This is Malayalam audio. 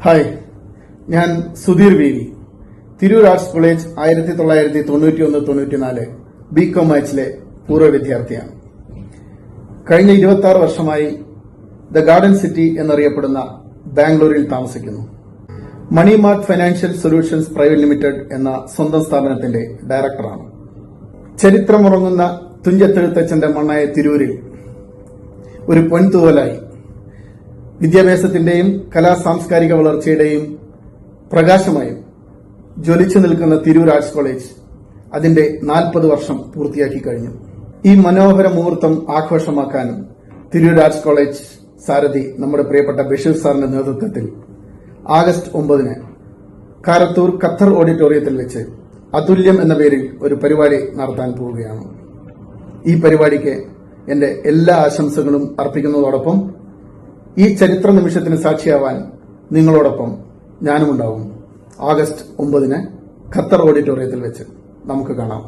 ഹായ്, ഞാൻ സുധീർ വേരി. തിരൂർ ആർട്സ് കോളേജ് 1991-94 ബികോം മാച്ചിലെ പൂർവ്വ വിദ്യാർത്ഥിയാണ്. കഴിഞ്ഞ 26 വർഷമായി ദ ഗാർഡൻ സിറ്റി എന്നറിയപ്പെടുന്ന ബാംഗ്ലൂരിൽ താമസിക്കുന്നു. Money Mart Financial Solutions Private Limited എന്ന സ്വന്തം സ്ഥാപനത്തിന്റെ ഡയറക്ടറാണ്. ചരിത്രമുറങ്ങുന്ന തുഞ്ചത്തെഴുത്തച്ഛന്റെ മണ്ണായ തിരൂരിൽ ഒരു പൊൻതൂവലായി വിദ്യാഭ്യാസത്തിന്റെയും സാംസ്കാരിക വളർച്ചയുടെയും പ്രകാശമായും ജ്വലിച്ചു നിൽക്കുന്ന തിരൂർ ആർട്സ് കോളേജ് അതിന്റെ 40 വർഷം പൂർത്തിയാക്കി കഴിഞ്ഞു. ഈ മനോഹര മുഹൂർത്തം ആഘോഷമാക്കാനും തിരൂർ ആർട്സ് കോളേജ് സാരഥി നമ്മുടെ പ്രിയപ്പെട്ട ബഷീർ സാറിന്റെ നേതൃത്വത്തിൽ ആഗസ്റ്റ് 9 കാരത്തൂർ ഖത്തർ ഓഡിറ്റോറിയത്തിൽ വെച്ച് അതുല്യം എന്ന പേരിൽ ഒരു പരിപാടി നടത്താൻ പോവുകയാണ്. ഈ പരിപാടിക്ക് എന്റെ എല്ലാ ആശംസകളും അർപ്പിക്കുന്നതോടൊപ്പം ഈ ചരിത്ര നിമിഷത്തിന് സാക്ഷിയാവാൻ നിങ്ങളോടൊപ്പം ഞാനുമുണ്ടാവും. ആഗസ്റ്റ് 9 ഖത്തർ ഓഡിറ്റോറിയത്തിൽ വെച്ച് നമുക്ക് കാണാം.